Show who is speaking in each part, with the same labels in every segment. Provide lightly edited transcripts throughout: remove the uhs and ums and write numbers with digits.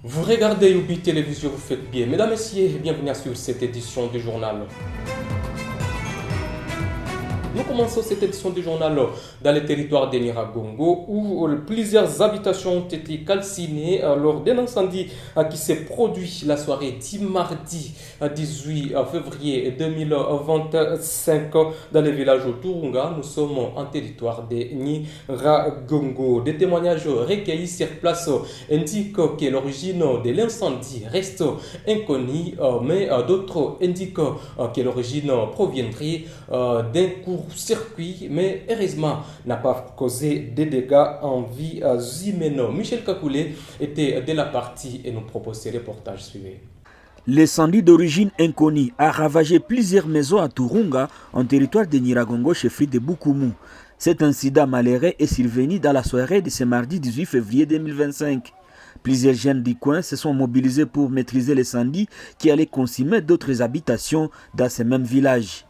Speaker 1: Vous regardez Ubi Télévision, vous faites bien. Mesdames, Messieurs, bienvenue sur cette édition du journal. Nous commençons cette édition du journal dans le territoire de Nyiragongo où plusieurs habitations ont été calcinées lors d'un incendie qui s'est produit la soirée du mardi 18 février 2025 dans le village de Turunga. Nous sommes en territoire de Nyiragongo. Des témoignages recueillis sur place indiquent que l'origine de l'incendie reste inconnue, mais d'autres indiquent que l'origine proviendrait d'un court-circuit, mais heureusement n'a pas causé de dégâts en vie humaine. Michel Kakoulé était de la partie et nous propose ce reportage suivant.
Speaker 2: L'incendie d'origine inconnue a ravagé plusieurs maisons à Turunga, en territoire de Nyiragongo, chefferie de Bukumu. Cet incident malheureux est survenu dans la soirée de ce mardi 18 février 2025. Plusieurs jeunes du coin se sont mobilisés pour maîtriser l'incendie qui allait consumer d'autres habitations dans ce même village.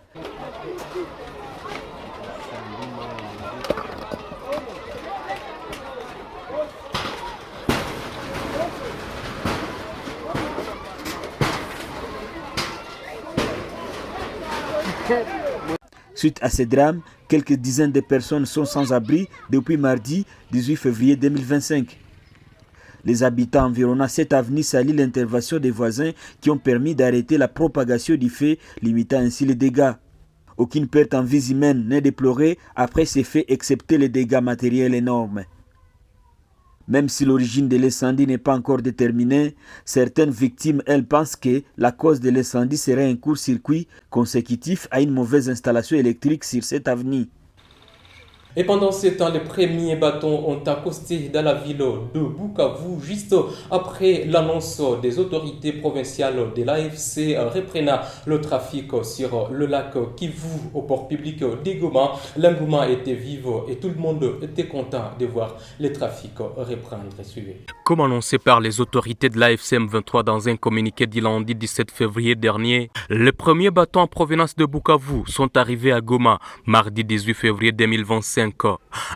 Speaker 2: Suite à ce drame, quelques dizaines de personnes sont sans abri depuis mardi 18 février 2025. Les habitants environnant cette avenue saluent l'intervention des voisins qui ont permis d'arrêter la propagation du feu, limitant ainsi les dégâts. Aucune perte en vie humaine n'est déplorée après ces faits, excepté les dégâts matériels énormes. Même si l'origine de l'incendie n'est pas encore déterminée, certaines victimes, elles, pensent que la cause de l'incendie serait un court-circuit consécutif à une mauvaise installation électrique sur cette avenue.
Speaker 1: Et pendant ce temps, les premiers bâtons ont accosté dans la ville de Bukavu juste après l'annonce des autorités provinciales de l'AFC reprenant le trafic sur le lac Kivu au port public de Goma. L'engouement était vif et tout le monde était content de voir le trafic reprendre. Suivez.
Speaker 3: Comme annoncé par les autorités de l'AFC M23 dans un communiqué du lundi 17 février dernier, les premiers bateaux en provenance de Bukavu sont arrivés à Goma mardi 18 février 2025.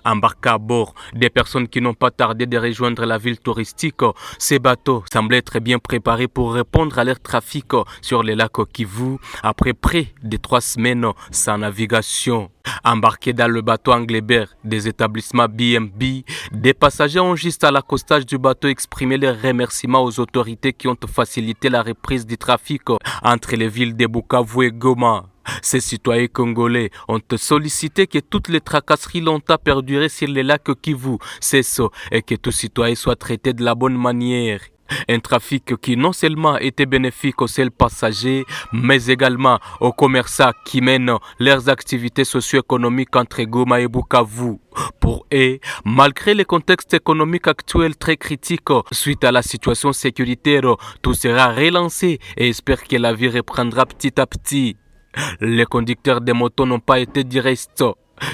Speaker 3: Embarqués à bord des personnes qui n'ont pas tardé de rejoindre la ville touristique, ces bateaux semblaient être bien préparés pour répondre à leur trafic sur les lacs Kivu après près de 3 semaines sans navigation. Embarqués dans le bateau Anglebert des établissements BNB, des passagers ont juste à l'accostage du bateau exprimé leurs remerciements aux autorités qui ont facilité la reprise du trafic entre les villes de Bukavu et Goma. Ces citoyens congolais ont sollicité que toutes les tracasseries longtemps perdurées sur les lacs Kivu cessent et que tout citoyen soit traité de la bonne manière. Un trafic qui non seulement était bénéfique aux seuls passagers, mais également aux commerçants qui mènent leurs activités socio-économiques entre Goma et Bukavu. Pour eux, malgré le contexte économique actuel très critique suite à la situation sécuritaire, tout sera relancé et espère que la vie reprendra petit à petit. Les conducteurs des motos n'ont pas été du reste.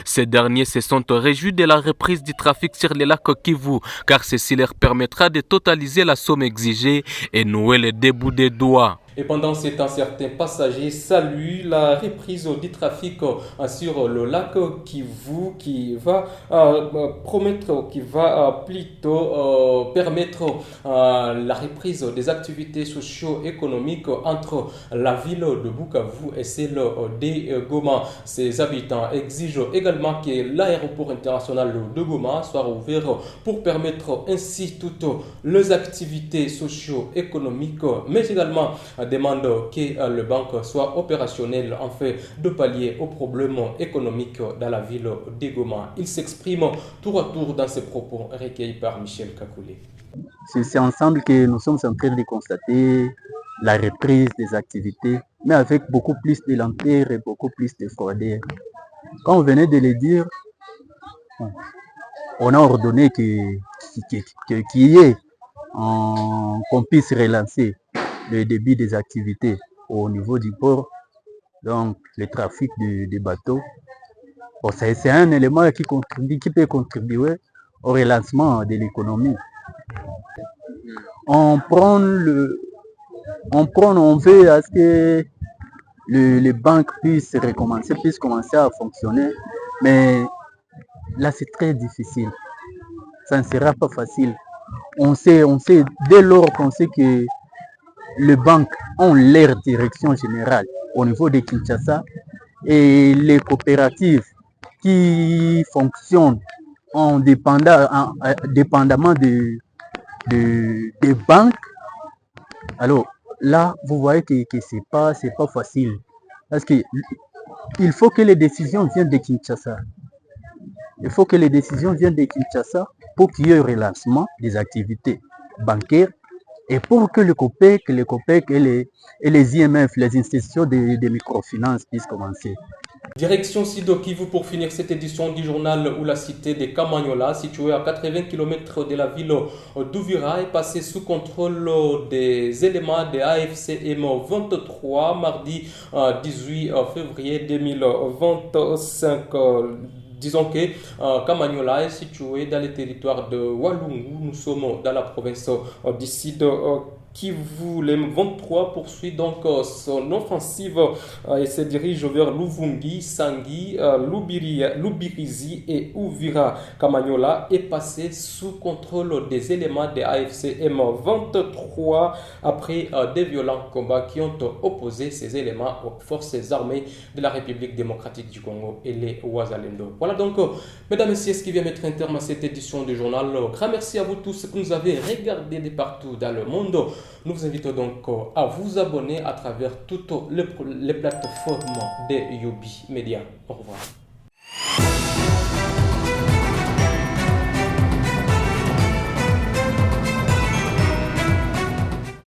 Speaker 3: Ces derniers se sont réjouis de la reprise du trafic sur les lacs Kivu, car ceci leur permettra de totaliser la somme exigée et nouer les deux bouts des doigts.
Speaker 1: Et pendant ce temps, certains passagers saluent la reprise du trafic sur le lac Kivu qui va plutôt permettre la reprise des activités socio-économiques entre la ville de Bukavu et celle de Goma. Ces habitants exigent également que l'aéroport international de Goma soit ouvert pour permettre ainsi toutes les activités socio-économiques, mais également demande que le banque soit opérationnel en fait de pallier aux problèmes économiques dans la ville de Goma. Il s'exprime tour à tour dans ses propos recueillis par Michel Kakoulé.
Speaker 4: C'est ensemble que nous sommes en train de constater la reprise des activités, mais avec beaucoup plus de lenteur et beaucoup plus de froideur. Quand on venait de le dire, on a ordonné qu'il y ait qu'on puisse relancer le début des activités au niveau du port, donc le trafic des bateaux. Bon, c'est un élément qui peut contribuer au relancement de l'économie. On veut à ce que les banques puissent commencer à fonctionner, mais là c'est très difficile. Ça ne sera pas facile. on sait, dès lors qu'on sait que les banques ont leur direction générale au niveau de Kinshasa et les coopératives qui fonctionnent dépendamment des banques, alors là, vous voyez que c'est pas facile. Parce que il faut que les décisions viennent de Kinshasa. Il faut que les décisions viennent de Kinshasa pour qu'il y ait un relancement des activités bancaires et pour que les COPEC et les IMF, les institutions de microfinance puissent commencer.
Speaker 1: Direction Sido-Kivu pour finir cette édition du journal où la cité de Kamanyola, située à 80 km de la ville d'Ouvira, est passée sous contrôle des éléments de AFC M23 mardi 18 février 2025. Disons que Kamanyola est situé dans le territoire de Walungu. Nous sommes dans la province du Sud Kivu. Le M23 poursuit donc son offensive et se dirige vers Luvungi, Sangi, Lubirizi et Uvira. Kamanyola est passé sous contrôle des éléments de AFC M23 après des violents combats qui ont opposé ces éléments aux forces armées de la République démocratique du Congo et les Ouazalendo. Voilà donc, mesdames et messieurs, ce qui vient mettre un terme à cette édition du journal. Grand merci à vous tous que nous avez regardé de partout dans le monde. Nous vous invitons donc à vous abonner à travers toutes les plateformes de Yobi Media. Au revoir.